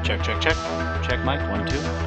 Check, check, check. Check mic, 1, 2.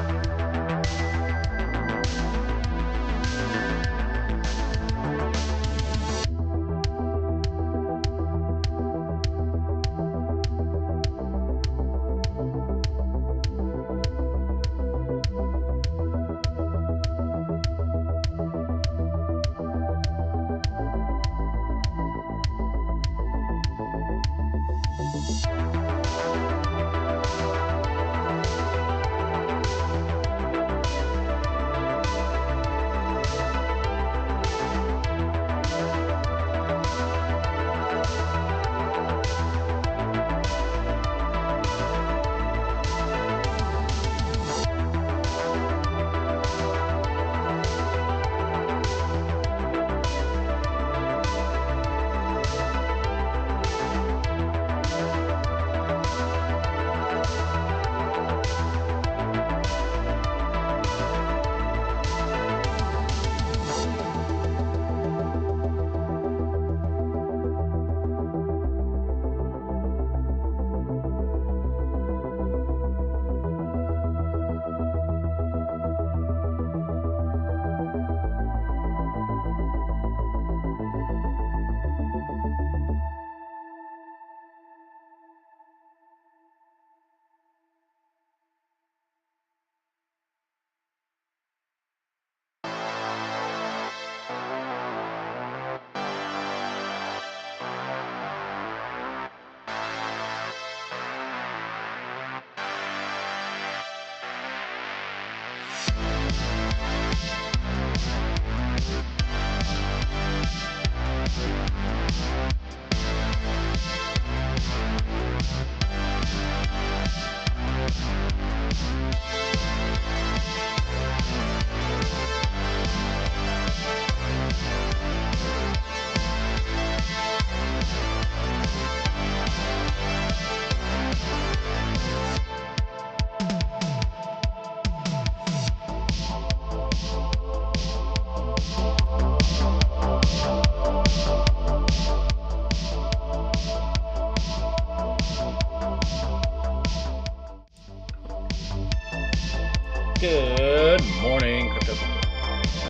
Good morning, crypto people.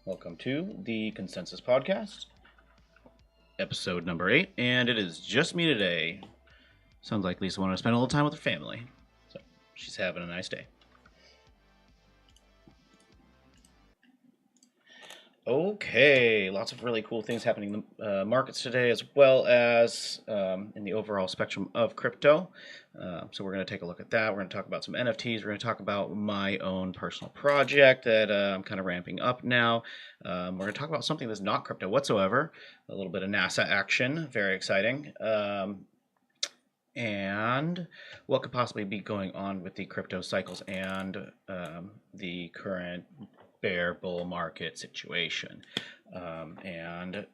Welcome to the Consensus Podcast, episode number 8, and it is just me today. Sounds like Lisa wanted to spend a little time with her family, so she's having a nice day. Okay, lots of really cool things happening in the markets today, as well as in the overall spectrum of crypto. So we're going to take a look at that. We're going to talk about some NFTs. We're going to talk about my own personal project that I'm kind of ramping up now. We're going to talk about something that's not crypto whatsoever. A little bit of NASA action, very exciting. And what could possibly be going on with the crypto cycles and the current bear bull market situation. And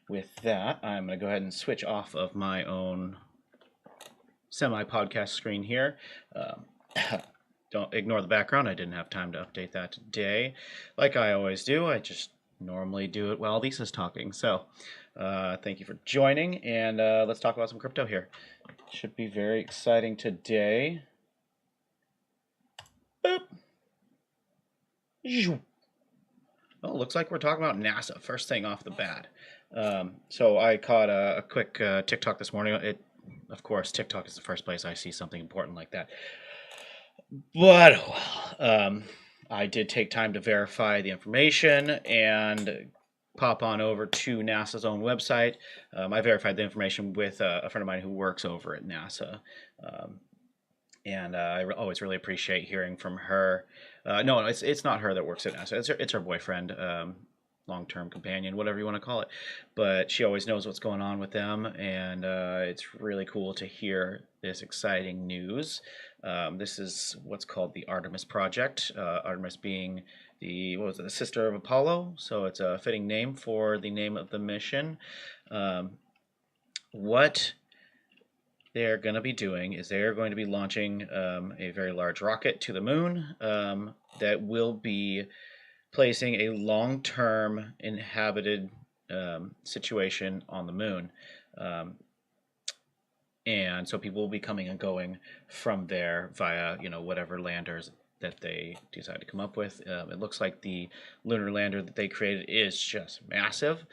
with that, I'm going to go ahead and switch off of my own semi-podcast screen here. Don't ignore the background. I didn't have time to update that today. Like I always do, I just normally do it while Lisa's talking. So thank you for joining, and let's talk about some crypto here. Should be very exciting today. Boop. Oh, looks like we're talking about NASA first thing off the bat. So I caught a quick TikTok this morning. Of course, TikTok is the first place I see something important like that. But I did take time to verify the information and pop on over to NASA's own website. I verified the information with a friend of mine who works over at NASA. And I always really appreciate hearing from her. No, it's not her that works at NASA. It's her boyfriend, long-term companion, whatever you want to call it. But she always knows what's going on with them, and it's really cool to hear this exciting news. This is what's called the Artemis project. Artemis being the sister of Apollo, so it's a fitting name for the name of the mission. What they're going to be doing is they're going to be launching a very large rocket to the moon that will be placing a long-term inhabited situation on the moon. And so people will be coming and going from there via, whatever landers that they decide to come up with. It looks like the lunar lander that they created is just massive.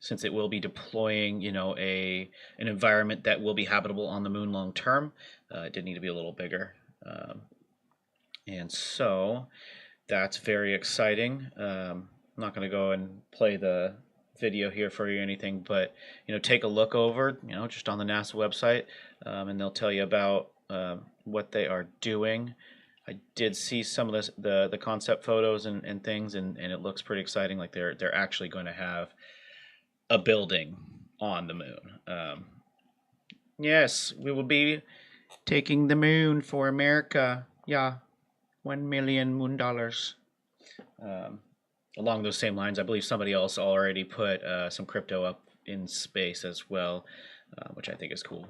Since it will be deploying, an environment that will be habitable on the moon long term. It did need to be a little bigger. And so that's very exciting. I'm not going to go and play the video here for you or anything, but, take a look over, just on the NASA website, and they'll tell you about what they are doing. I did see some of the concept photos and things, and it looks pretty exciting. Like they're actually going to have a building on the moon. Yes, we will be taking the moon for America. Yeah, $1 million moon dollars. Along those same lines, I believe somebody else already put some crypto up in space as well, which I think is cool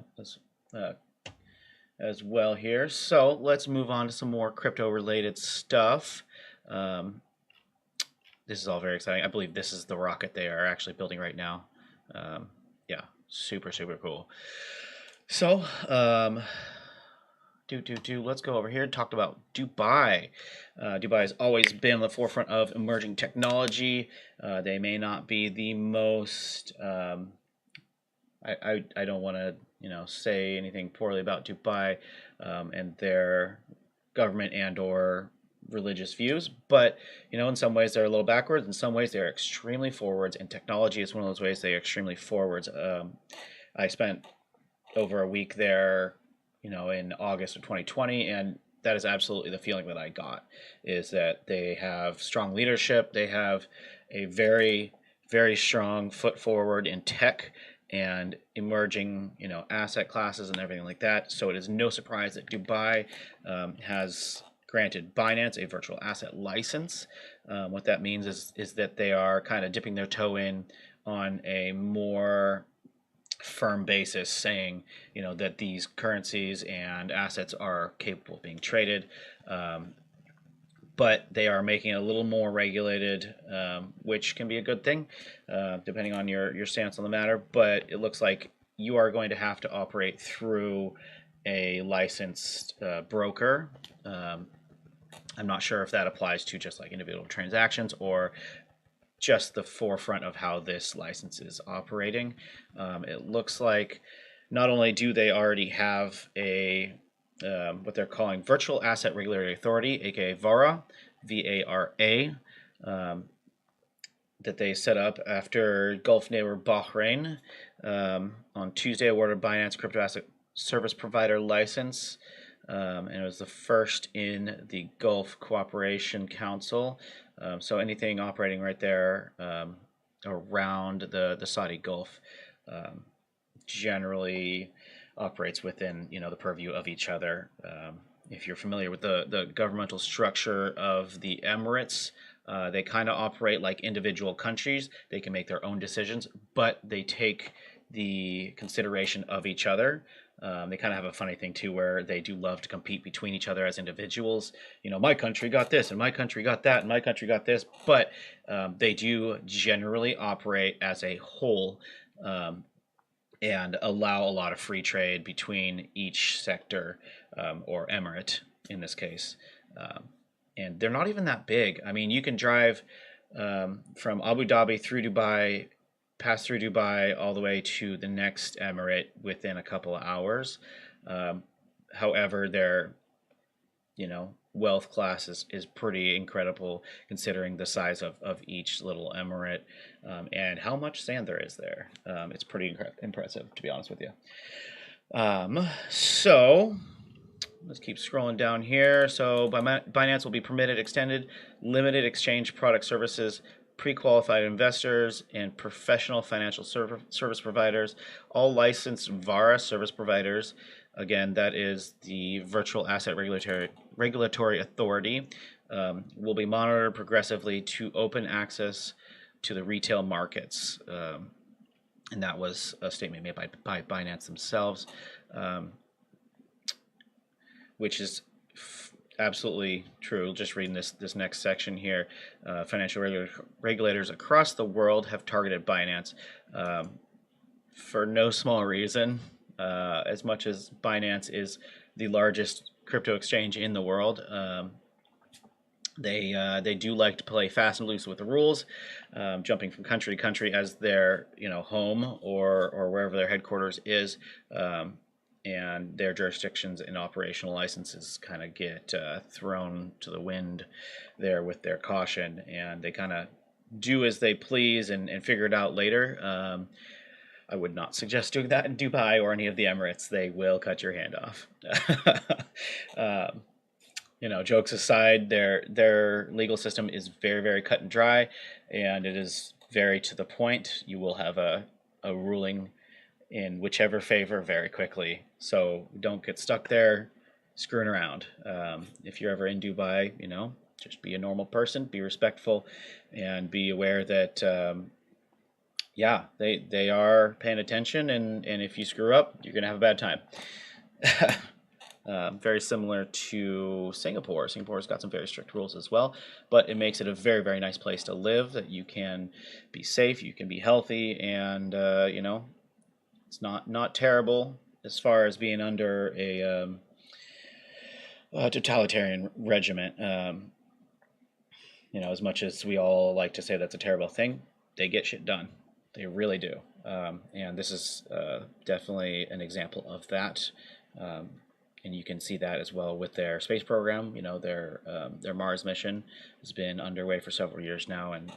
as well here. So let's move on to some more crypto-related stuff. This is all very exciting. I believe this is the rocket they are actually building right now. Yeah, super, super cool. So, let's go over here and talk about Dubai. Dubai has always been on the forefront of emerging technology. They may not be the most... I don't want to, say anything poorly about Dubai and their government and or religious views, but in some ways they're a little backwards. In some ways they're extremely forwards, and technology is one of those ways they're extremely forwards. I spent over a week there, in August of 2020, and that is absolutely the feeling that I got, is that they have strong leadership. They have a very, very strong foot forward in tech and emerging, asset classes and everything like that. So it is no surprise that Dubai has granted Binance a virtual asset license. What that means is that they are kind of dipping their toe in on a more firm basis, saying that these currencies and assets are capable of being traded, but they are making it a little more regulated, which can be a good thing depending on your stance on the matter. But it looks like you are going to have to operate through a licensed broker. I'm not sure if that applies to just like individual transactions or just the forefront of how this license is operating. It looks like not only do they already have a what they're calling Virtual Asset Regulatory Authority, aka VARA, VARA. that they set up after Gulf neighbor Bahrain on Tuesday awarded Binance crypto asset service provider license, and it was the first in the Gulf Cooperation Council. So anything operating right there around the Saudi Gulf generally operates within the purview of each other. If you're familiar with the governmental structure of the Emirates, they kind of operate like individual countries. They can make their own decisions, but they take the consideration of each other. They kind of have a funny thing too, where they do love to compete between each other as individuals. My country got this, and my country got that, and my country got this. But they do generally operate as a whole, and allow a lot of free trade between each sector, or emirate in this case. And they're not even that big. I mean, you can drive from Abu Dhabi through Dubai, pass through Dubai all the way to the next emirate within a couple of hours. However, their wealth class is pretty incredible considering the size of each little emirate, and how much sand there is there. It's pretty impressive, to be honest with you. So let's keep scrolling down here. So Binance will be permitted extended limited exchange product services, pre-qualified investors, and professional financial service providers, all licensed VARA service providers. Again, that is the Virtual Asset Regulatory Authority, will be monitored progressively to open access to the retail markets. And that was a statement made by Binance themselves, which is absolutely true. Just reading this next section here, financial regulators across the world have targeted Binance for no small reason. As much as Binance is the largest crypto exchange in the world, they do like to play fast and loose with the rules, jumping from country to country as their home or wherever their headquarters is. And their jurisdictions and operational licenses kind of get thrown to the wind there with their caution, and they kind of do as they please and figure it out later. I would not suggest doing that in Dubai or any of the Emirates. They will cut your hand off. Jokes aside, their legal system is very, very cut and dry, and it is very to the point. You will have a ruling in whichever favor very quickly. So don't get stuck there screwing around. If you're ever in Dubai, just be a normal person, be respectful, and be aware that they are paying attention, and if you screw up, you're gonna have a bad time. Very similar to Singapore. Singapore's got some very strict rules as well, but it makes it a very, very nice place to live, that you can be safe, you can be healthy, and it's not terrible as far as being under a totalitarian regiment. As much as we all like to say that's a terrible thing, they get shit done. They really do. And this is definitely an example of that. And you can see that as well with their space program. Their Mars mission has been underway for several years now, and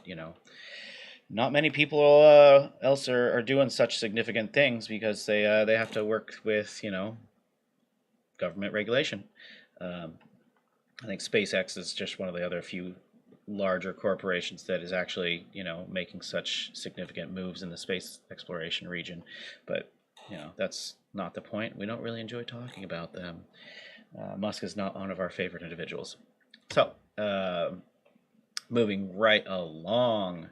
not many people else are doing such significant things because they have to work with government regulation. I think SpaceX is just one of the other few larger corporations that is actually making such significant moves in the space exploration region, but that's not the point. We don't really enjoy talking about them. Musk is not one of our favorite individuals. So moving right along.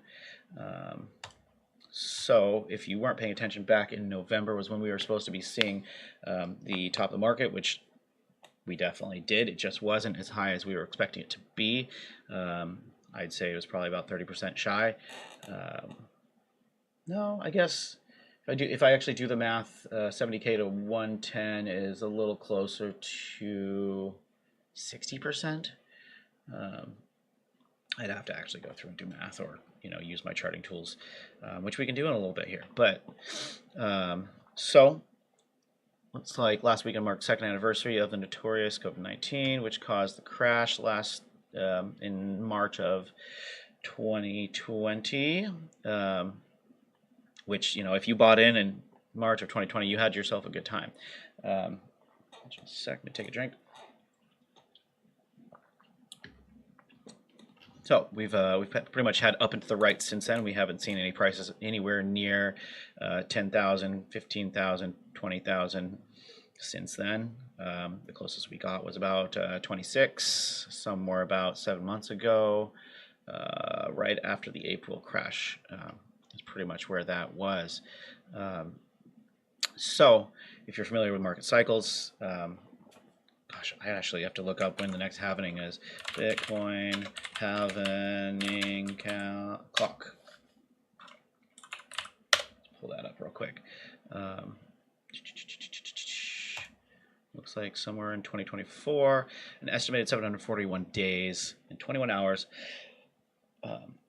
So if you weren't paying attention, back in November was when we were supposed to be seeing the top of the market, which we definitely did. It just wasn't as high as we were expecting it to be. I'd say it was probably about 30% shy. No, I guess if I actually do the math, 70K to 110 is a little closer to 60%. I'd have to actually go through and do math, or use my charting tools, which we can do in a little bit here. But so looks like last weekend marked the second anniversary of the notorious COVID-19, which caused the crash last in March of 2020, which, you know, if you bought in March of 2020, you had yourself a good time. Just a sec, let me take a drink. So we've pretty much had up and to the right since then. We haven't seen any prices anywhere near 10,000, 15,000, 20,000 since then. The closest we got was about 26, somewhere about 7 months ago, right after the April crash. Is pretty much where that was. So if you're familiar with market cycles, gosh, I actually have to look up when the next halvening is. Bitcoin halvening clock. Let's pull that up real quick. Looks like somewhere in 2024, an estimated 741 days and 21 hours.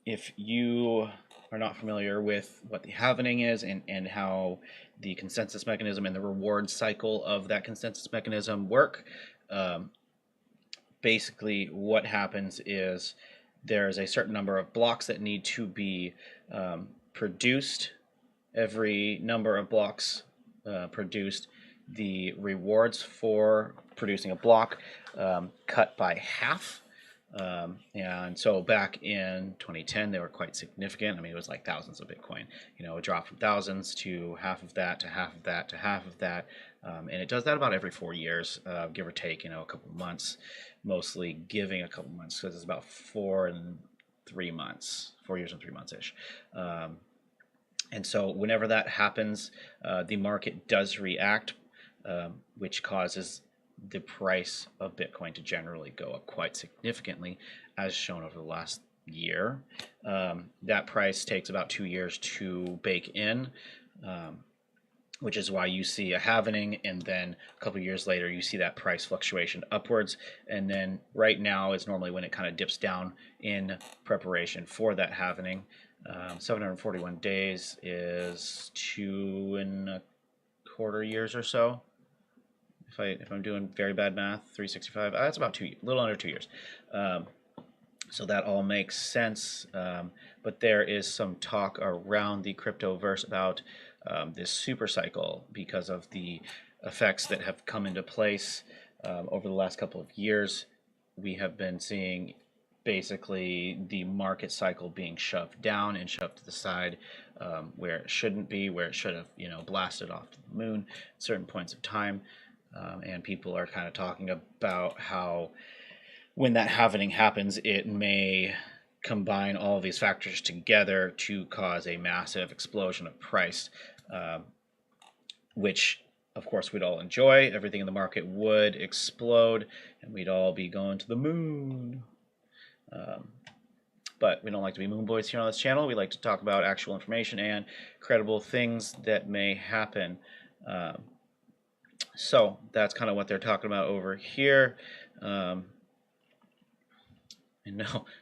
If you are not familiar with what the halvening is and how the consensus mechanism and the reward cycle of that consensus mechanism work, basically what happens is there's a certain number of blocks that need to be produced. Every number of blocks produced, the rewards for producing a block cut by half. And so back in 2010, they were quite significant. I mean, it was like thousands of Bitcoin. You know, it dropped from thousands to half of that, to half of that, to half of that. And it does that about every 4 years, give or take, you know, a couple of months, mostly giving a couple of months, because it's about 4 and 3 months, 4 years and 3 months-ish. And so whenever that happens, the market does react, which causes the price of Bitcoin to generally go up quite significantly, as shown over the last year. That price takes about 2 years to bake in, which is why you see a halvening, and then a couple of years later you see that price fluctuation upwards, and then right now is normally when it kind of dips down in preparation for that halvening. 741 days is 2.25 years or so. If I'm doing very bad math, 365, that's about a little under 2 years. So that all makes sense. But there is some talk around the cryptoverse about this super cycle because of the effects that have come into place over the last couple of years. We have been seeing basically the market cycle being shoved down and shoved to the side, where it shouldn't be, where it should have, you know, blasted off to the moon at certain points of time. And people are kind of talking about how when that halvening happens, it may combine all of these factors together to cause a massive explosion of price, which of course we'd all enjoy. Everything in the market would explode and we'd all be going to the moon. But we don't like to be moon boys here on this channel. We like to talk about actual information and credible things that may happen. So that's kind of what they're talking about over here. And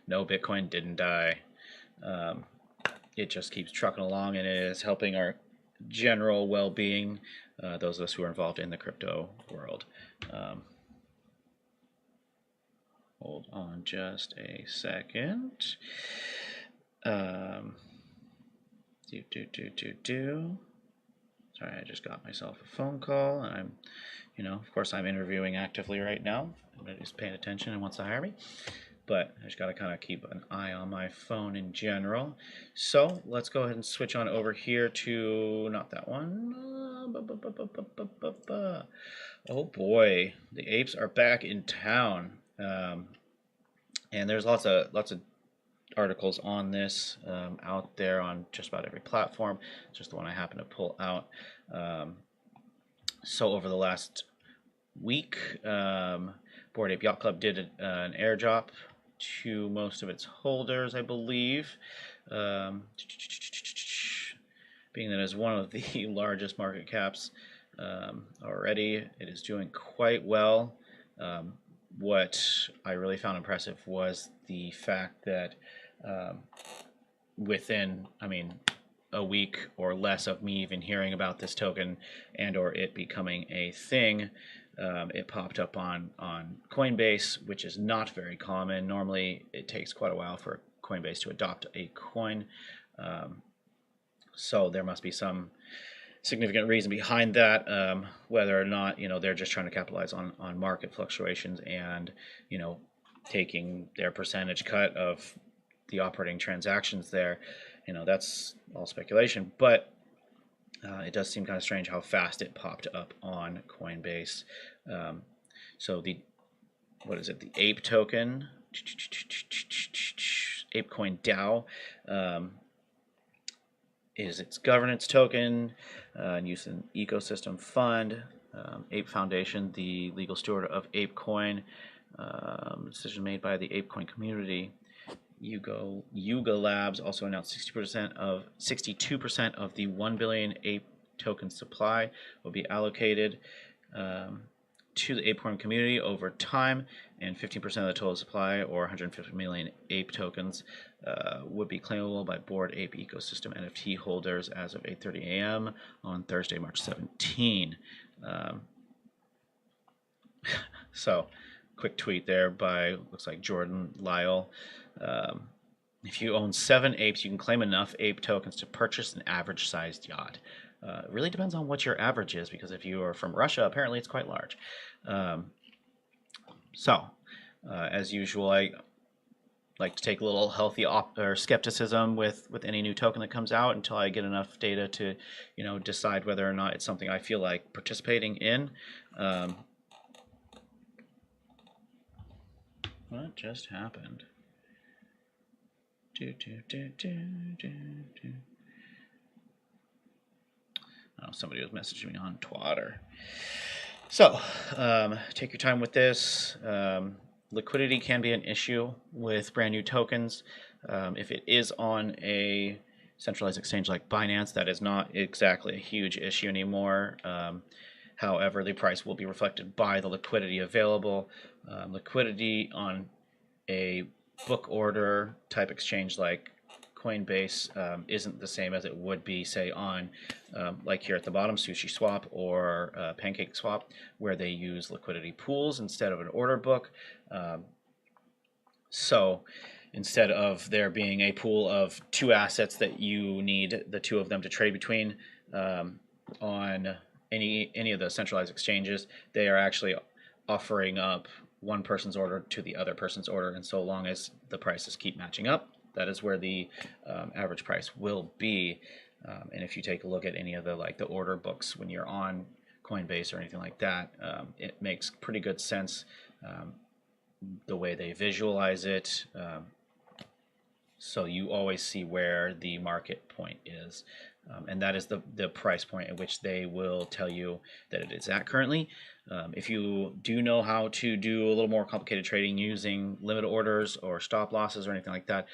no, Bitcoin didn't die. It just keeps trucking along, and it is helping our general well-being, those of us who are involved in the crypto world. Hold on just a second. Sorry, I just got myself a phone call, and I'm, of course, I'm interviewing actively right now. Everybody's paying attention and wants to hire me, but I just got to kind of keep an eye on my phone in general. So let's go ahead and switch on over here to, not that one. Oh boy, the apes are back in town, and there's lots of articles on this out there on just about every platform. It's just the one I happen to pull out. So over the last week, Bored Ape Yacht Club did an airdrop to most of its holders, I believe. Being that it is one of the largest market caps already, it is doing quite well. What I really found impressive was the fact that within, a week or less of me even hearing about this token and or it becoming a thing, it popped up on Coinbase, which is not very common. Normally it takes quite a while for Coinbase to adopt a coin. So there must be some significant reason behind that, whether or not they're just trying to capitalize on market fluctuations and taking their percentage cut of the operating transactions there. That's all speculation, but it does seem kind of strange how fast it popped up on Coinbase. So the Ape token, ApeCoin DAO, is its governance token, and used in ecosystem fund. Ape Foundation, the legal steward of ApeCoin. Decision made by the ApeCoin community. Yuga Labs also announced 62% of the 1 billion Ape token supply will be allocated to the ApeCoin community over time, and 15% of the total supply, or 150 million Ape tokens, would be claimable by Bored Ape ecosystem NFT holders as of 8:30 a.m. on Thursday, March 17. So, quick tweet there by, looks like Jordan Lyle. If you own 7 apes, you can claim enough ape tokens to purchase an average-sized yacht. It really depends on what your average is, because if you are from Russia, apparently it's quite large. As usual, I like to take a little healthy skepticism with any new token that comes out until I get enough data to, decide whether or not it's something I feel like participating in. What just happened? Oh, somebody was messaging me on Twitter. So, take your time with this. Liquidity can be an issue with brand new tokens. If it is on a centralized exchange like Binance, that is not exactly a huge issue anymore. However, the price will be reflected by the liquidity available. Liquidity on a book order type exchange like Coinbase isn't the same as it would be, say, on like here at the bottom, SushiSwap or PancakeSwap, where they use liquidity pools instead of an order book. So instead of there being a pool of 2 assets that you need the 2 of them to trade between on any of the centralized exchanges, they are actually offering up one person's order to the other person's order, and so long as the prices keep matching up, that is where the average price will be. And if you take a look at any of the order books when you're on Coinbase or anything like that, it makes pretty good sense the way they visualize it. So you always see where the market point is. And that is the price point at which they will tell you that it is at currently. If you do know how to do a little more complicated trading using limit orders or stop losses or anything like that,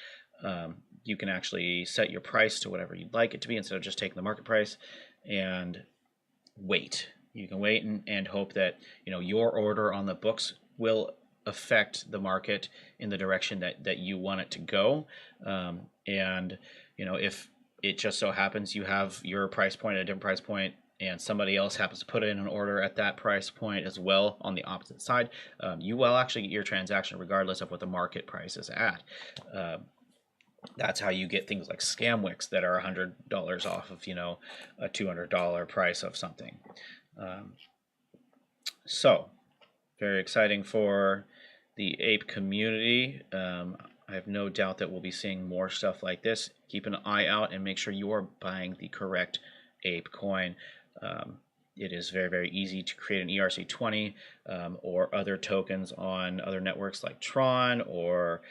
you can actually set your price to whatever you'd like it to be instead of just taking the market price and wait. You can wait and hope that your order on the books will affect the market in the direction that you want it to go. And if it just so happens you have your price point at a different price point and somebody else happens to put in an order at that price point as well on the opposite side, you will actually get your transaction regardless of what the market price is at. That's how you get things like scam wicks that are $100 off of a $200 price of something. So very exciting for the ape community. I have no doubt that we'll be seeing more stuff like this. Keep an eye out and make sure you are buying the correct ape coin. It is very, very easy to create an ERC20 or other tokens on other networks like Tron or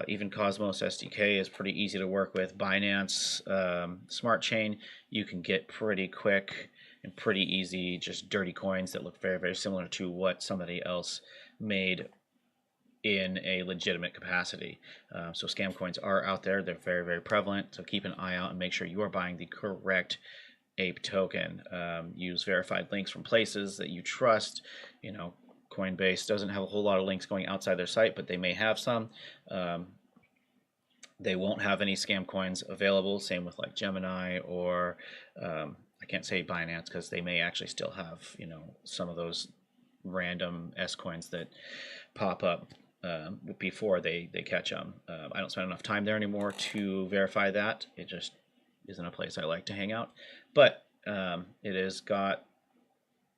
even Cosmos SDK is pretty easy to work with. Binance Smart Chain, you can get pretty quick and pretty easy, just dirty coins that look very, very similar to what somebody else made in a legitimate capacity. So scam coins are out there. They're very, very prevalent. So keep an eye out and make sure you are buying the correct ape token. Use verified links from places that you trust. Coinbase doesn't have a whole lot of links going outside their site, but they may have some. They won't have any scam coins available. Same with like Gemini or I can't say Binance because they may actually still have some of those random S coins that pop up. before they catch them. I don't spend enough time there anymore to verify that. It just isn't a place I like to hang out. But it has got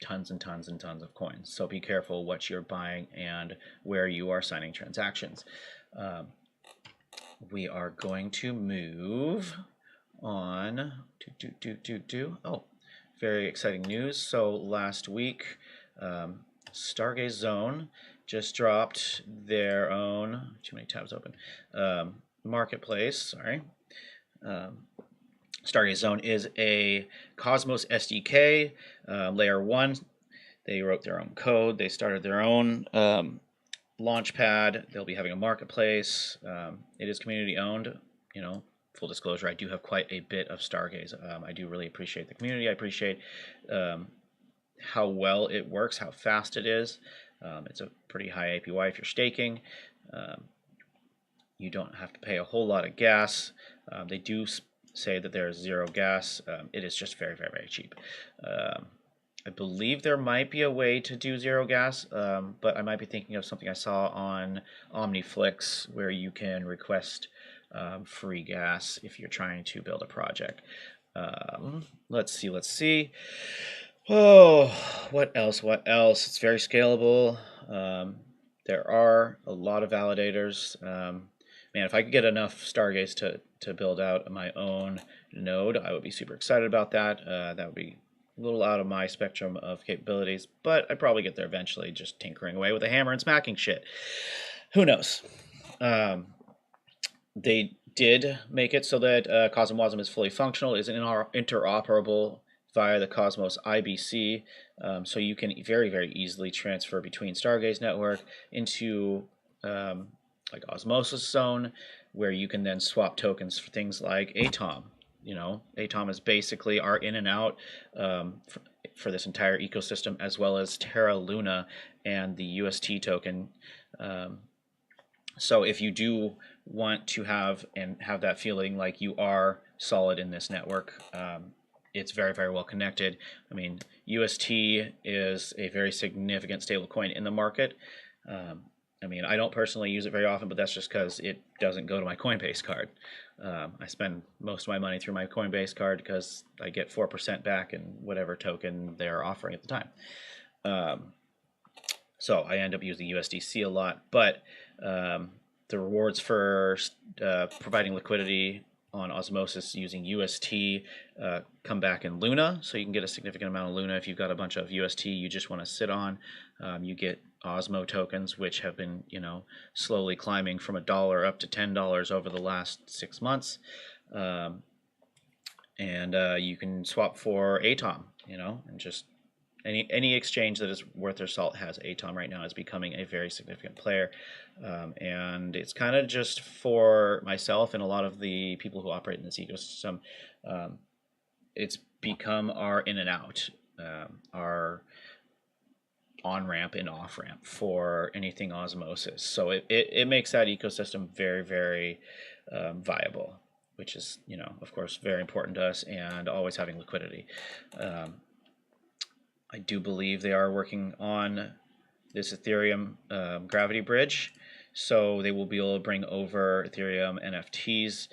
tons and tons and tons of coins. So be careful what you're buying and where you are signing transactions. We are going to move on to oh, very exciting news. So last week, Stargaze Zone just dropped their own, too many tabs open, marketplace, sorry. Stargaze Zone is a Cosmos SDK, layer 1. They wrote their own code. They started their own launchpad. They'll be having a marketplace. It is community owned. You know, full disclosure, I do have quite a bit of Stargaze. I do really appreciate the community. I appreciate how well it works, how fast it is. It's a pretty high APY if you're staking. You don't have to pay a whole lot of gas. They do say that there is zero gas. It is just very, very, very cheap. I believe there might be a way to do zero gas, but I might be thinking of something I saw on OmniFlix where you can request free gas if you're trying to build a project. Let's see. Oh, what else? It's very scalable. There are a lot of validators. Man, if I could get enough Stargaze to build out my own node, I would be super excited about that. That would be a little out of my spectrum of capabilities, but I'd probably get there eventually, just tinkering away with a hammer and smacking shit. Who knows? They did make it so that CosmWasm is fully functional, is interoperable via the Cosmos IBC, so you can very, very easily transfer between Stargaze network into like Osmosis Zone, where you can then swap tokens for things like Atom. You know, Atom is basically our in and out for this entire ecosystem, as well as Terra Luna and the UST token. So if you do want to have that feeling like you are solid in this network, it's very, very well connected. I mean, UST is a very significant stablecoin in the market. I mean, I don't personally use it very often, but that's just because it doesn't go to my Coinbase card. I spend most of my money through my Coinbase card because I get 4% back in whatever token they're offering at the time. So I end up using USDC a lot, but the rewards for providing liquidity on Osmosis using UST come back in Luna, so you can get a significant amount of Luna if you've got a bunch of UST you just want to sit on. You get Osmo tokens, which have been, you know, slowly climbing from $1 up to $10 over the last 6 months, and you can swap for Atom, you know, and just any exchange that is worth their salt has Atom right now. Is becoming a very significant player, and it's kind of just for myself and a lot of the people who operate in this ecosystem. It's become our in and out, our on-ramp and off-ramp for anything Osmosis. So it makes that ecosystem very, very viable, which is, you know, of course, very important to us, and always having liquidity. I do believe they are working on this Ethereum gravity bridge, so they will be able to bring over Ethereum NFTs.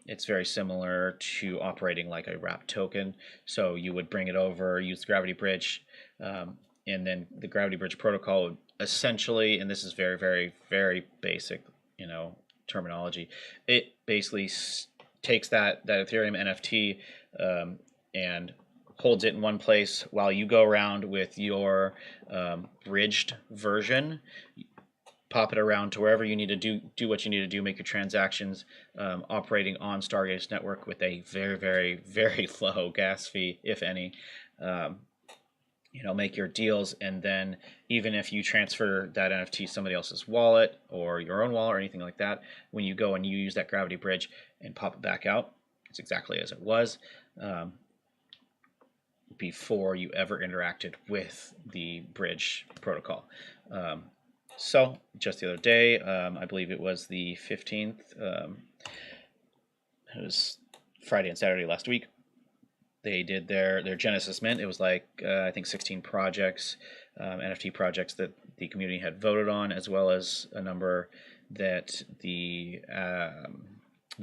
It's very similar to operating like a wrapped token. So you would bring it over, use the gravity bridge, and then the gravity bridge protocol would essentially, and this is very, very, very basic, you know, terminology. It basically takes that Ethereum NFT and holds it in one place while you go around with your bridged version, pop it around to wherever you need to do what you need to do, make your transactions, operating on Stargaze network with a very, very, very low gas fee, if any. You know, make your deals, and then even if you transfer that NFT to somebody else's wallet or your own wallet or anything like that, when you go and you use that gravity bridge and pop it back out, it's exactly as it was before you ever interacted with the bridge protocol. So just the other day, I believe it was the 15th, it was Friday and Saturday last week, they did their Genesis mint. It was like I think 16 projects, NFT projects that the community had voted on, as well as a number that the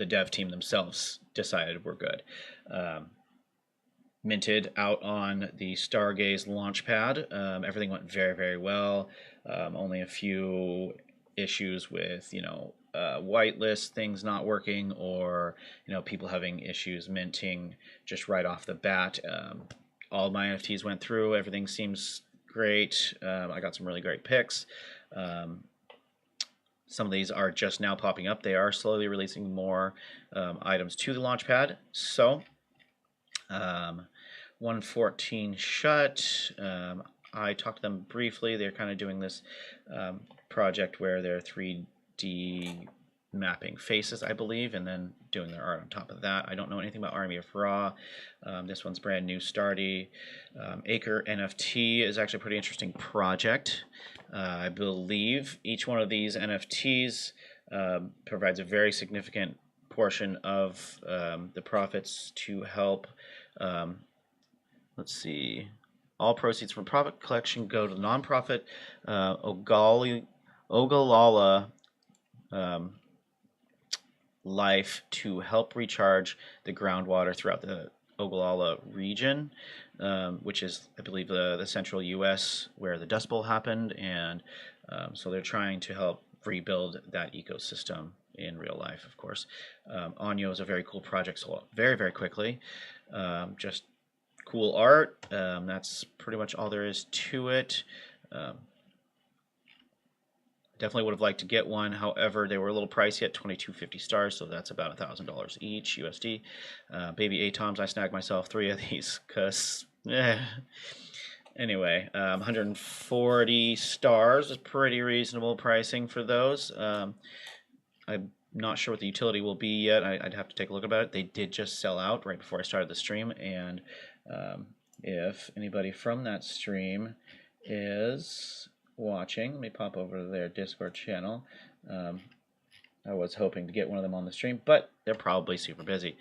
dev team themselves decided were good. Minted out on the Stargaze launchpad. Everything went very, very well. Only a few issues with, whitelist things not working, or, people having issues minting just right off the bat. All my NFTs went through. Everything seems great. I got some really great picks. Some of these are just now popping up. They are slowly releasing more items to the launchpad. So, 114 Shut. I talked to them briefly. They're kind of doing this project where they're 3D mapping faces, I believe, and then doing their art on top of that. I don't know anything about Army of Ra. This one's brand new, Stardy. Acre NFT is actually a pretty interesting project. I believe each one of these NFTs provides a very significant portion of the profits to help. Let's see. All proceeds from profit collection go to the nonprofit Ogallala Life to help recharge the groundwater throughout the Ogallala region, which is, I believe, the central U.S. where the Dust Bowl happened, and so they're trying to help rebuild that ecosystem in real life, of course. Onyo is a very cool project, sold very, very quickly. Just cool art. That's pretty much all there is to it. Definitely would have liked to get one. However, they were a little pricey at 22.50 stars, so that's about $1,000 each USD. Baby Atoms, I snagged myself 3 of these because, Anyway, 140 stars is pretty reasonable pricing for those. I'm not sure what the utility will be yet. I'd have to take a look about it. They did just sell out right before I started the stream, and if anybody from that stream is watching, let me pop over to their Discord channel. I was hoping to get one of them on the stream, but they're probably super busy.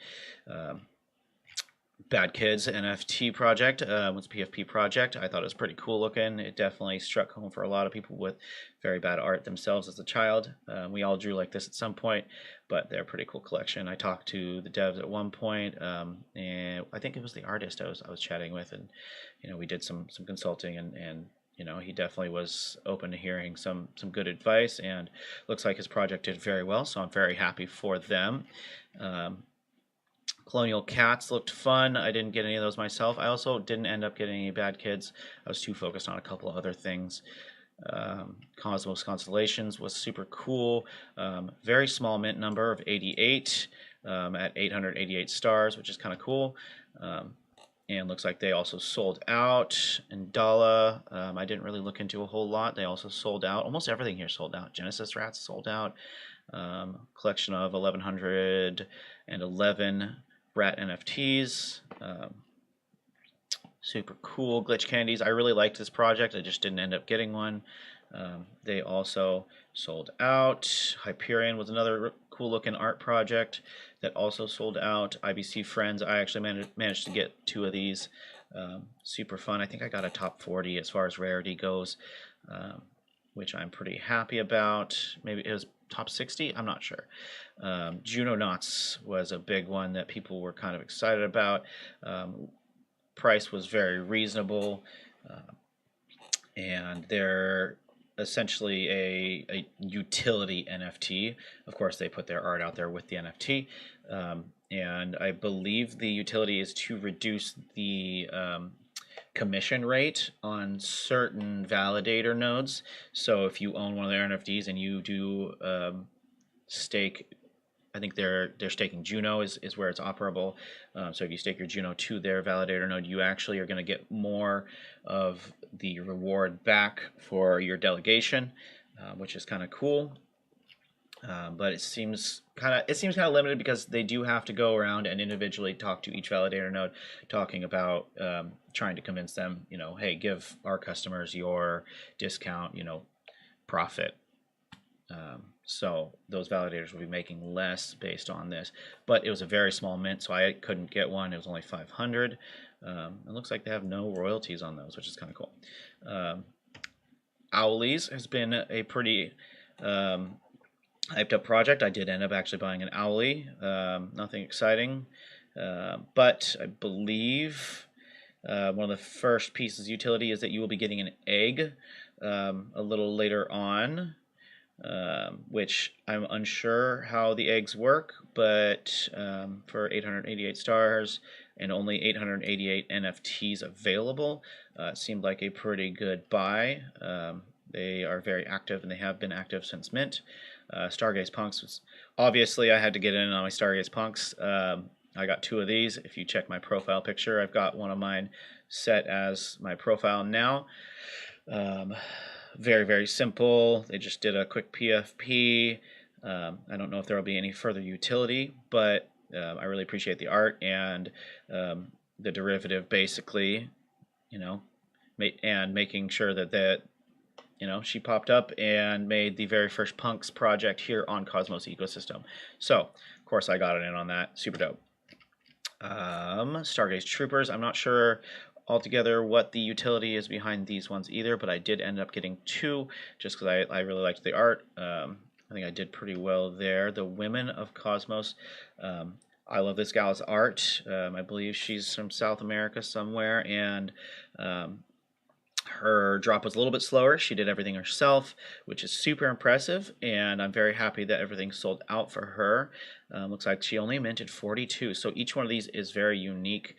Bad Kids NFT project was a PFP project. I thought it was pretty cool looking. It definitely struck home for a lot of people with very bad art themselves as a child. We all drew like this at some point, but they're a pretty cool collection. I talked to the devs at one point, and I think it was the artist I was chatting with, and we did some consulting, and he definitely was open to hearing some good advice, and looks like his project did very well, so I'm very happy for them. Colonial Cats looked fun. I didn't get any of those myself. I also didn't end up getting any Bad Kids. I was too focused on a couple of other things. Cosmos Constellations was super cool. Very small mint number of 88 at 888 stars, which is kind of cool. And looks like they also sold out. And Dala, I didn't really look into a whole lot. They also sold out. Almost everything here sold out. Genesis Rats sold out. Collection of 1,111 rat NFTs. Super cool. Glitch Candies. I really liked this project. I just didn't end up getting one. They also sold out. Hyperion was another cool looking art project that also sold out. IBC Friends, I actually managed to get 2 of these. Super fun. I think I got a top 40 as far as rarity goes, which I'm pretty happy about. Maybe it was top 60, I'm not sure. Junonauts was a big one that people were kind of excited about. Price was very reasonable, and they're essentially a utility NFT. Of course, they put their art out there with the NFT, and I believe the utility is to reduce the commission rate on certain validator nodes. So if you own one of their NFTs and you do stake, I think they're staking Juno is where it's operable. So if you stake your Juno to their validator node, you actually are going to get more of the reward back for your delegation, which is kind of cool. But it seems kind of limited because they do have to go around and individually talk to each validator node, talking about trying to convince them, hey, give our customers your discount, profit. So those validators will be making less based on this. But it was a very small mint, so I couldn't get one. It was only 500. It looks like they have no royalties on those, which is kind of cool. Owlies has been a pretty hyped up project. I did end up actually buying an Owlie. Nothing exciting, but I believe one of the first pieces of utility is that you will be getting an egg a little later on, which I'm unsure how the eggs work, but for 888 stars and only 888 NFTs available, it seemed like a pretty good buy. They are very active, and they have been active since mint. Stargaze Punks was obviously I had to get in on my Stargaze Punks. I got 2 of these. If you check my profile picture, I've got one of mine set as my profile now. Very, very simple. They just did a quick PFP. I don't know if there will be any further utility, but I really appreciate the art and the derivative, basically, you know, and making sure that she popped up and made the very first Punks project here on Cosmos Ecosystem. So, of course, I got it in on that. Super dope. Stargaze Troopers. I'm not sure altogether what the utility is behind these ones either, but I did end up getting 2 just because I really liked the art. I think I did pretty well there. The Women of Cosmos. I love this gal's art. I believe she's from South America somewhere, and her drop was a little bit slower. She did everything herself, which is super impressive, and I'm very happy that everything sold out for her. Looks like she only minted 42, so each one of these is very unique,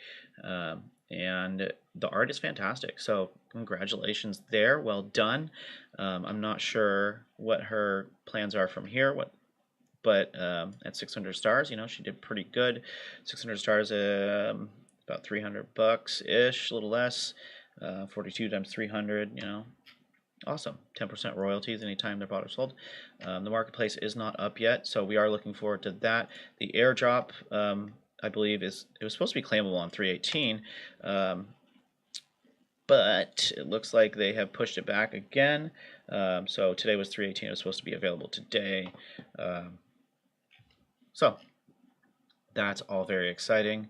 and the art is fantastic. So congratulations there, well done. I'm not sure what her plans are from here, but at 600 stars, she did pretty good. 600 stars, about $300-ish, a little less. 42 times 300, awesome. 10% royalties anytime they're bought or sold. The marketplace is not up yet, so we are looking forward to that. The airdrop, I believe, it was supposed to be claimable on 3/18, but it looks like they have pushed it back again. So today was 3/18. It was supposed to be available today. So that's all very exciting.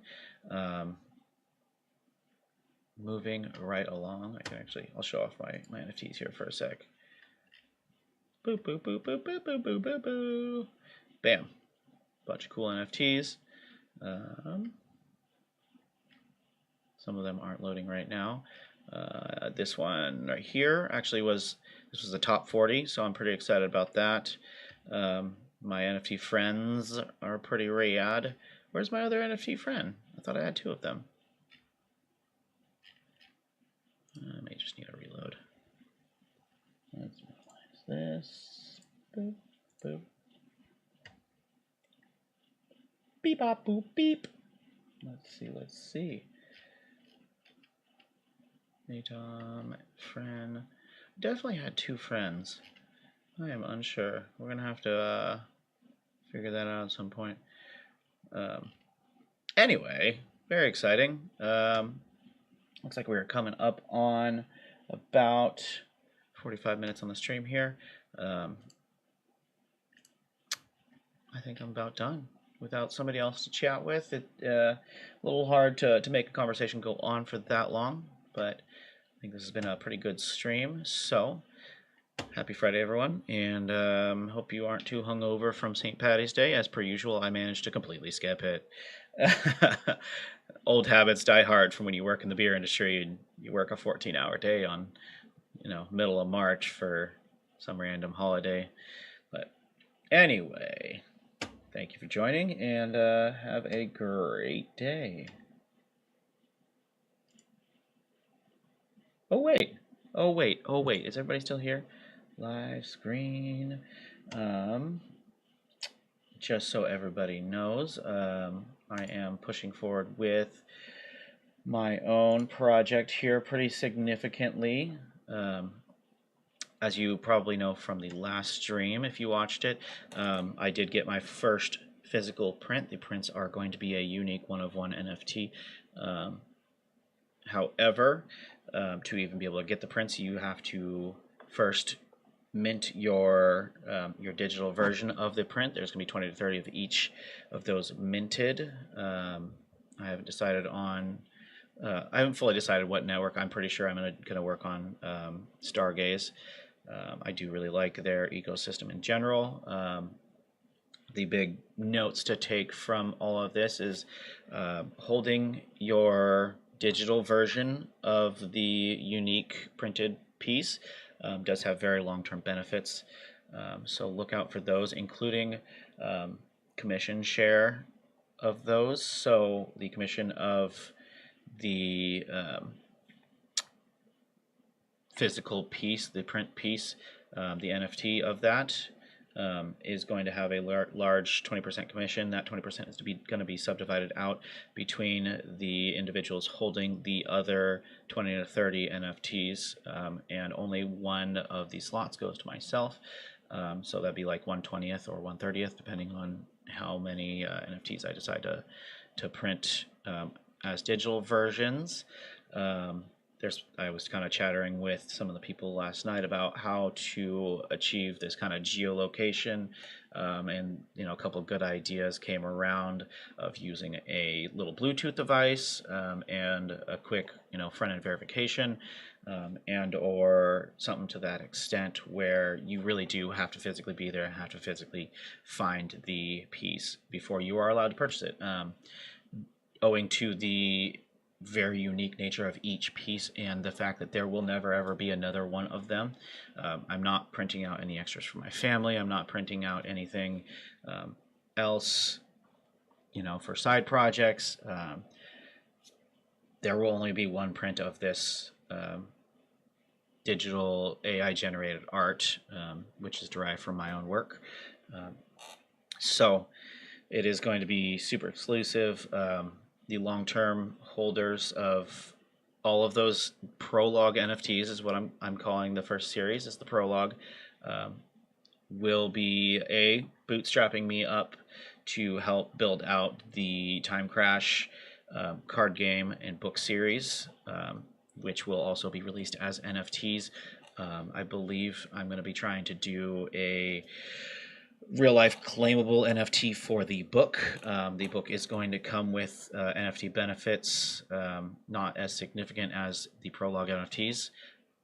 Moving right along, I'll show off my NFTs here for a sec. Boop, boop, boop, boop, boop, boop, boop, boop, boop. Bam. Bunch of cool NFTs. Some of them aren't loading right now. This one right here this was the top 40, so I'm pretty excited about that. My NFT friends are pretty rad. Where's my other NFT friend? I thought I had 2 of them. I may just need a reload. Let's minimize this. Boop, boop. Beep, bop, boop, beep. Let's see. Natom, friend. Definitely had 2 friends. I am unsure. We're going to have to figure that out at some point. Anyway, very exciting. Looks like we are coming up on about 45 minutes on the stream here. I think I'm about done. Without somebody else to chat with, it's a little hard to make a conversation go on for that long, but I think this has been a pretty good stream. So, happy Friday, everyone, and hope you aren't too hungover from St. Paddy's Day. As per usual, I managed to completely skip it. Old habits die hard from when you work in the beer industry and you work a 14-hour day on, middle of March for some random holiday. But anyway, thank you for joining, and have a great day. Oh wait, is everybody still here? Live screen. Just so everybody knows, I am pushing forward with my own project here pretty significantly. As you probably know from the last stream, if you watched it, I did get my first physical print. The prints are going to be a unique one-of-one NFT. However, to even be able to get the prints, you have to first mint your digital version of the print, there's going to be 20 to 30 of each of those minted. I haven't decided on. I haven't fully decided what network. I'm pretty sure I'm going to work on Stargaze. I do really like their ecosystem in general. The big notes to take from all of this is holding your digital version of the unique printed piece does have very long-term benefits. So look out for those, including commission share of those. So the commission of the physical piece, the print piece, the NFT of that is going to have a large 20% commission. That 20% is going to be subdivided out between the individuals holding the other 20 to 30 NFTs, and only one of these slots goes to myself. So that'd be like 1/20th or 1/30th, depending on how many NFTs I decide to print as digital versions. I was kind of chattering with some of the people last night about how to achieve this kind of geolocation, and a couple of good ideas came around of using a little Bluetooth device, and a quick front-end verification, and or something to that extent where you really do have to physically be there and have to physically find the piece before you are allowed to purchase it, owing to the very unique nature of each piece and the fact that there will never ever be another one of them. I'm not printing out any extras for my family. I'm not printing out anything else, for side projects. There will only be one print of this digital AI generated art, which is derived from my own work. So it is going to be super exclusive. The long-term holders of all of those prologue NFTs is what I'm calling the first series, is the prologue, will be bootstrapping me up to help build out the Time Crash card game and book series, which will also be released as NFTs. I believe I'm going to be trying to do a real-life claimable NFT for the book. The book is going to come with NFT benefits, not as significant as the prologue NFTs,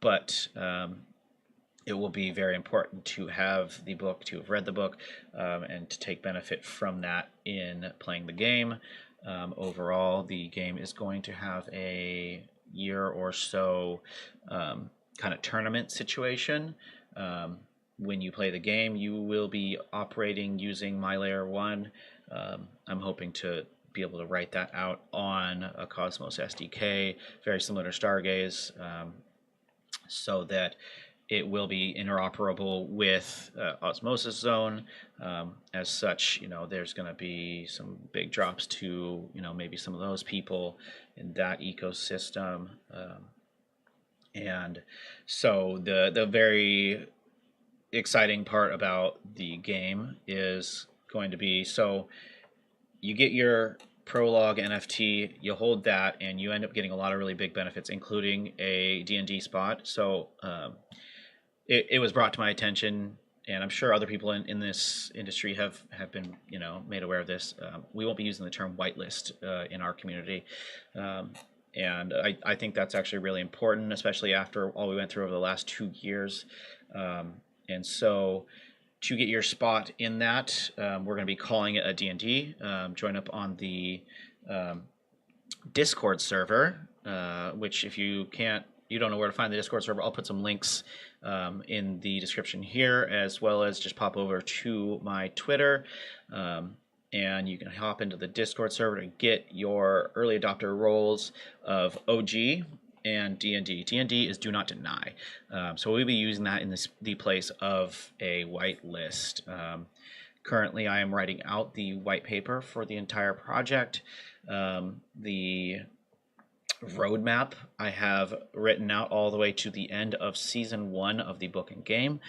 but it will be very important to have the book, to have read the book, and to take benefit from that in playing the game. Overall, the game is going to have a year or so kind of tournament situation. When you play the game, you will be operating using My Layer 1. I'm hoping to be able to write that out on a Cosmos SDK, very similar to Stargaze, so that it will be interoperable with Osmosis Zone. As such, there's going to be some big drops to, maybe some of those people in that ecosystem. And so the very exciting part about the game is going to be, so you get your prologue NFT, you hold that, and you end up getting a lot of really big benefits, including a D&D spot. So it was brought to my attention, and I'm sure other people in this industry have been made aware of this. We won't be using the term whitelist in our community, and I think that's actually really important, especially after all we went through over the last 2 years. And so to get your spot in that, we're going to be calling it a D&D. Join up on the Discord server, which if you don't know where to find the Discord server, I'll put some links in the description here, as well as just pop over to my Twitter, and you can hop into the Discord server to get your early adopter roles of OG and D&D. D&D is Do Not Deny. So we'll be using that in the place of a whitelist. Currently, I am writing out the white paper for the entire project. The roadmap I have written out all the way to the end of Season 1 of the book and game.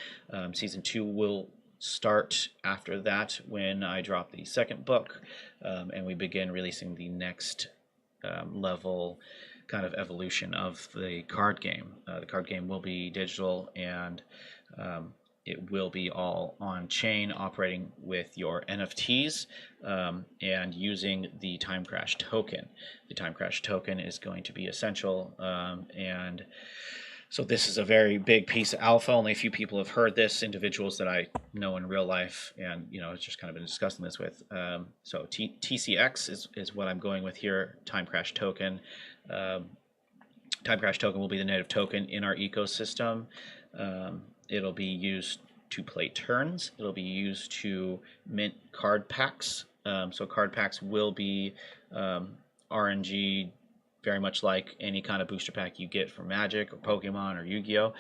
Season 2 will start after that when I drop the second book, and we begin releasing the next level kind of evolution of the card game. The card game will be digital, and it will be all on chain, operating with your NFTs and using the Time Crash token. The Time Crash token is going to be essential, and so this is a very big piece of alpha. Only a few people have heard this, individuals that I know in real life, and it's just kind of been discussing this with. So TCX is what I'm going with here. Time Crash token. Time Crash token will be the native token in our ecosystem. It'll be used to play turns. It'll be used to mint card packs. So card packs will be RNG, very much like any kind of booster pack you get from Magic or Pokemon or Yu-Gi-Oh!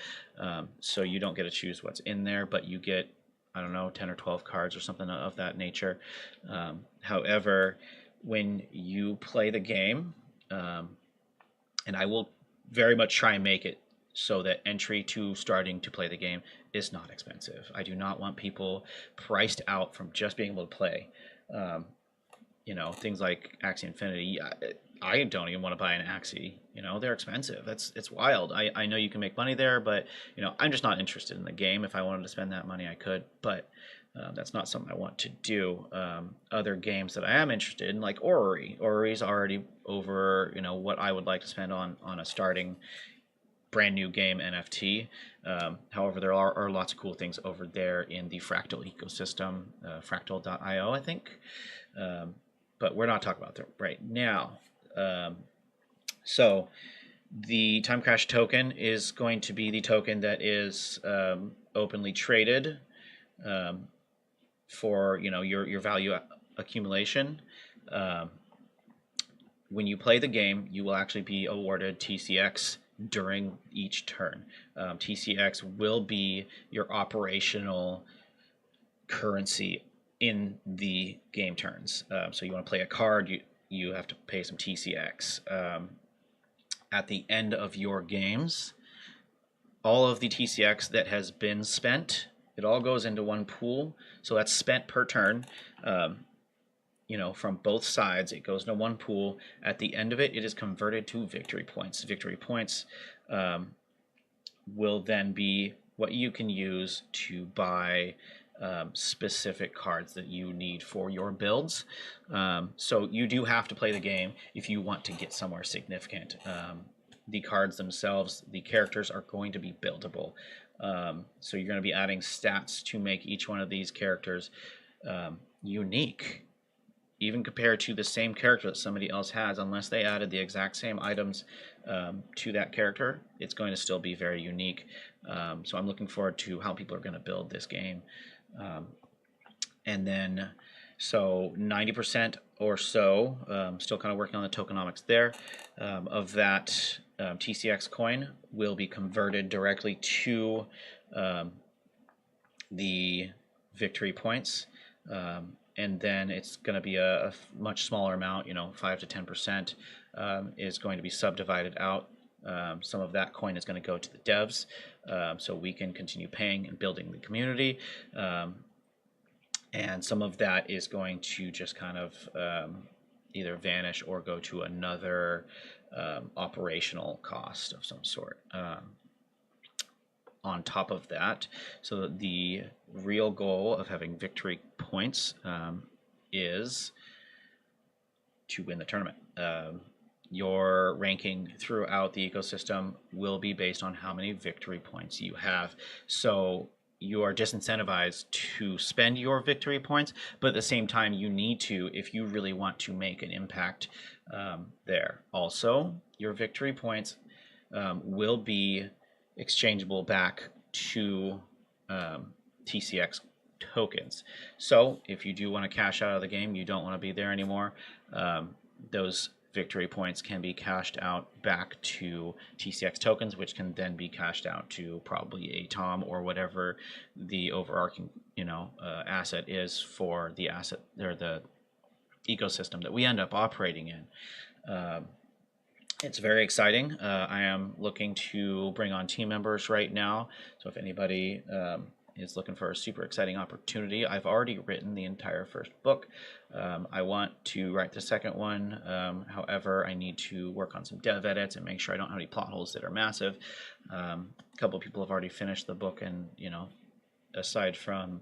So you don't get to choose what's in there, but you get, I don't know, 10 or 12 cards or something of that nature. However, when you play the game, and I will very much try and make it so that entry to starting to play the game is not expensive. I do not want people priced out from just being able to play. Things like Axie Infinity. I don't even want to buy an Axie. They're expensive. It's wild. I know you can make money there, but I'm just not interested in the game. If I wanted to spend that money, I could, but that's not something I want to do. Other games that I am interested in, like Orrery. Orrery's already over, what I would like to spend on a starting brand new game NFT. However, there are lots of cool things over there in the Fractal ecosystem, fractal.io, I think. But we're not talking about that right now. So the Time Crash token is going to be the token that is openly traded for your value accumulation. When you play the game, you will actually be awarded TCX during each turn. TCX will be your operational currency in the game turns. So you want to play a card, you have to pay some TCX. At the end of your games, all of the TCX that has been spent, it all goes into one pool. So that's spent per turn. From both sides, it goes into one pool. At the end of it, it is converted to victory points. Victory points will then be what you can use to buy specific cards that you need for your builds. So you do have to play the game if you want to get somewhere significant. The cards themselves, the characters are going to be buildable. So you're going to be adding stats to make each one of these characters unique, even compared to the same character that somebody else has. Unless they added the exact same items to that character, it's going to still be very unique. So I'm looking forward to how people are going to build this game. And then, so 90% or so, still kind of working on the tokenomics there, of that TCX coin will be converted directly to the victory points. And then it's going to be a much smaller amount, 5 to 10% is going to be subdivided out. Some of that coin is going to go to the devs, so we can continue paying and building the community. And some of that is going to just kind of either vanish or go to another operational cost of some sort. On top of that, so the real goal of having victory points is to win the tournament. Your ranking throughout the ecosystem will be based on how many victory points you have. So you are disincentivized to spend your victory points, but at the same time, you need to if you really want to make an impact there. Also, your victory points will be exchangeable back to TCX tokens. So if you do want to cash out of the game, you don't want to be there anymore, those victory points can be cashed out back to TCX tokens, which can then be cashed out to probably a Tom or whatever the overarching asset is for the asset or the ecosystem that we end up operating in. It's very exciting. I am looking to bring on team members right now. So if anybody is looking for a super exciting opportunity, I've already written the entire first book. I want to write the second one. However, I need to work on some dev edits and make sure I don't have any plot holes that are massive. A couple of people have already finished the book, and aside from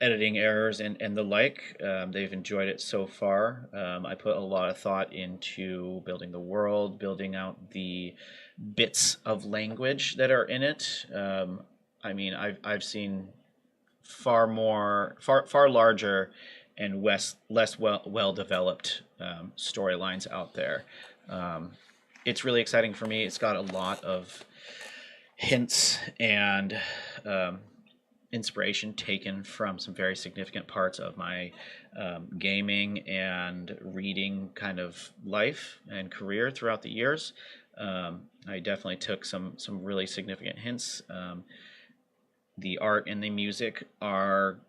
editing errors and the like. They've enjoyed it so far. I put a lot of thought into building the world, building out the bits of language that are in it. I mean, I've seen far larger and less well developed storylines out there. It's really exciting for me. It's got a lot of hints and inspiration taken from some very significant parts of my gaming and reading kind of life and career throughout the years. I definitely took some really significant hints. The art and the music are,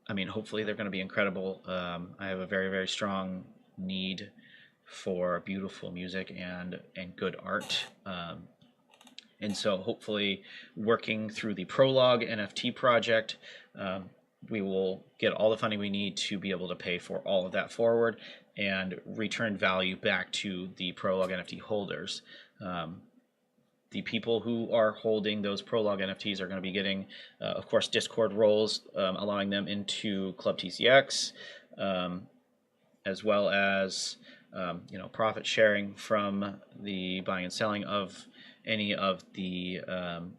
I mean, hopefully they're going to be incredible. I have a very strong need for beautiful music and good art. And so hopefully working through the Prologue NFT project, we will get all the funding we need to be able to pay for all of that forward and return value back to the Prologue NFT holders. The people who are holding those Prologue NFTs are going to be getting, of course, Discord roles, allowing them into Club TCX, as well as profit sharing from the buying and selling of any of the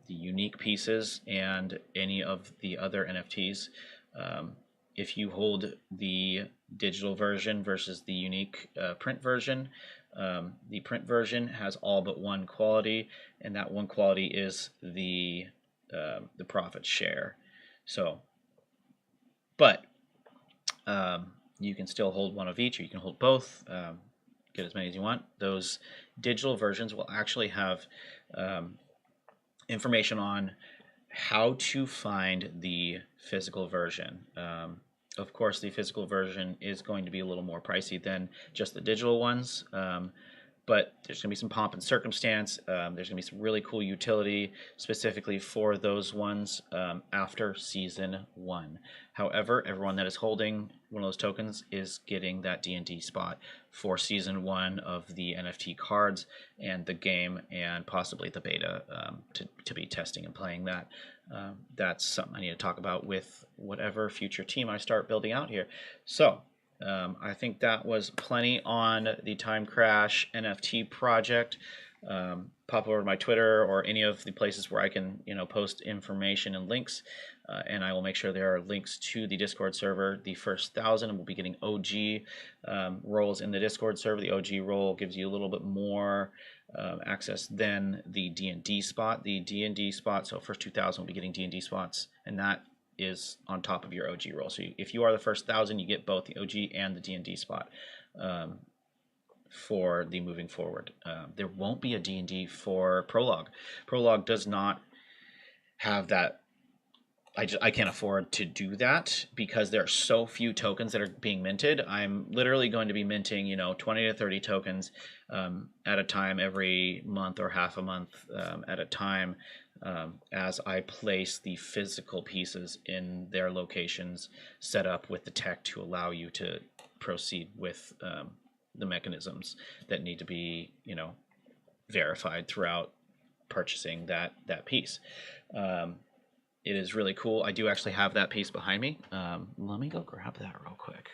unique pieces and any of the other NFTs. If you hold the digital version versus the unique print version, the print version has all but one quality, and that one quality is the profit share. So, but you can still hold one of each, or you can hold both. Get as many as you want. Those digital versions will actually have information on how to find the physical version. Of course, the physical version is going to be a little more pricey than just the digital ones, but there's going to be some pomp and circumstance. There's going to be some really cool utility specifically for those ones after Season 1. However, everyone that is holding one of those tokens is getting that D&D spot for Season 1 of the NFT cards and the game, and possibly the beta to be testing and playing that. That's something I need to talk about with whatever future team I start building out here. So I think that was plenty on the Time Crash NFT project. Pop over to my Twitter or any of the places where I can post information and links, and I will make sure there are links to the Discord server. The first 1,000 will be getting OG roles in the Discord server. The OG role gives you a little bit more access than the D&D spot. The D&D spot, so first 2,000 will be getting D&D spots, and that is on top of your OG role. So if you are the first 1,000, you get both the OG and the D&D spot for the moving forward. There won't be a D&D for Prologue. Prologue does not have that. I can't afford to do that because there are so few tokens that are being minted. I'm literally going to be minting 20 to 30 tokens at a time, every month or half a month at a time, as I place the physical pieces in their locations set up with the tech to allow you to proceed with the mechanisms that need to be verified throughout purchasing that piece. It is really cool. I do actually have that piece behind me. Let me go grab that real quick.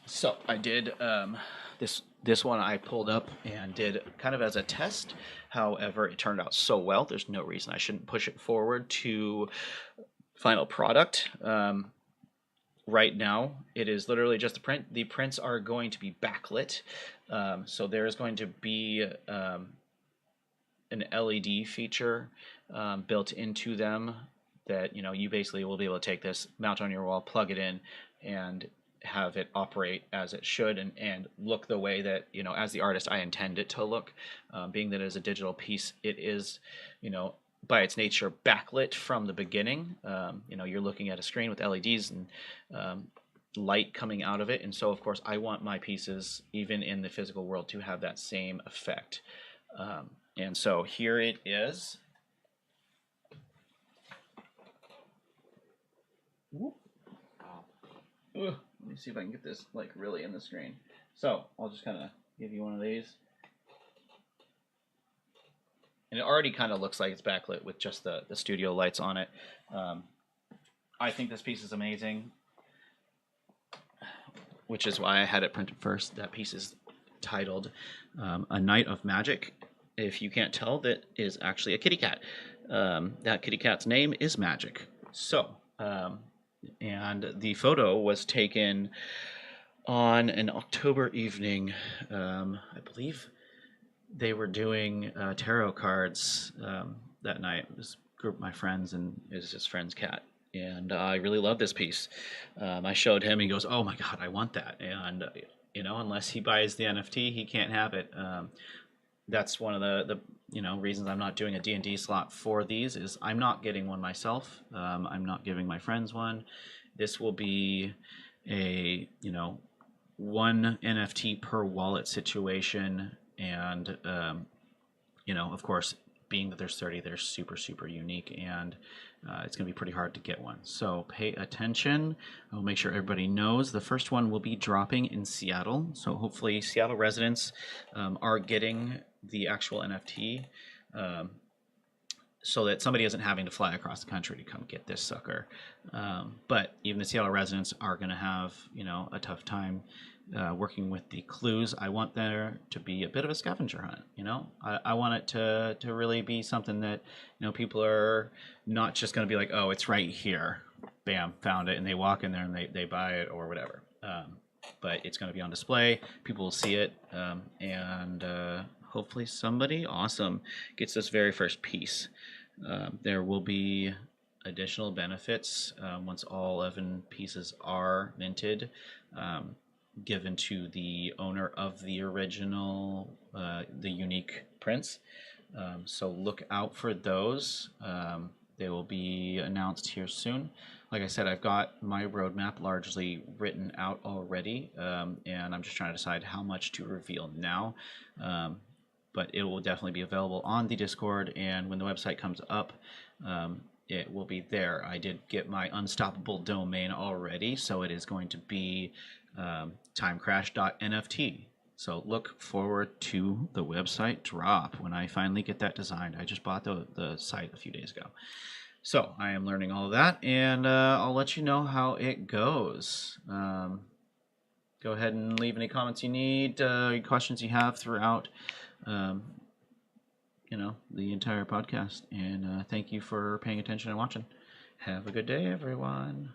So I did this one I pulled up and did kind of as a test. However, it turned out so well, there's no reason I shouldn't push it forward to final product. Right now, it is literally just a print. The prints are going to be backlit. So there is going to be an LED feature built into them that you basically will be able to take this, mount on your wall, plug it in, and have it operate as it should and look the way that as the artist I intend it to look. Being that it is a digital piece, it is by its nature backlit from the beginning. You're looking at a screen with LEDs and light coming out of it, and so of course I want my pieces, even in the physical world, to have that same effect. And so here it is. Whoop. Let me see if I can get this like really in the screen. So I'll just kind of give you one of these. And it already kind of looks like it's backlit with just the studio lights on it. I think this piece is amazing, which is why I had it printed first. That piece is titled A Night of Magic. If you can't tell, that is actually a kitty cat. That kitty cat's name is Magic. So, and the photo was taken on an October evening. I believe they were doing tarot cards that night. It was a group of my friends, and it was his friend's cat. And I really love this piece. I showed him, he goes, "Oh my God, I want that." And, unless he buys the NFT, he can't have it. That's one of the reasons I'm not doing a D&D slot for these is I'm not getting one myself. I'm not giving my friends one. This will be a, one NFT per wallet situation. And, of course, being that there's 30, they're super, super unique, and it's going to be pretty hard to get one. So pay attention. I'll make sure everybody knows. The first one will be dropping in Seattle. So hopefully Seattle residents are getting the actual NFT so that somebody isn't having to fly across the country to come get this sucker. But even the Seattle residents are going to have, a tough time working with the clues. I want there to be a bit of a scavenger hunt. I want it to really be something that people are not just going to be like, oh, it's right here, bam, found it, and they walk in there and they buy it or whatever. But it's going to be on display. People will see it, and hopefully somebody awesome gets this very first piece. There will be additional benefits once all 11 pieces are minted, given to the owner of the original, the unique prints. So look out for those. They will be announced here soon. Like I said, I've got my roadmap largely written out already, and I'm just trying to decide how much to reveal now. But it will definitely be available on the Discord, and when the website comes up, it will be there. I did get my unstoppable domain already, so it is going to be timecrash.nft. So look forward to the website drop when I finally get that designed. I just bought the site a few days ago. So I am learning all of that, and I'll let you know how it goes. Go ahead and leave any comments you need, questions you have throughout the entire podcast. And thank you for paying attention and watching. Have a good day, everyone.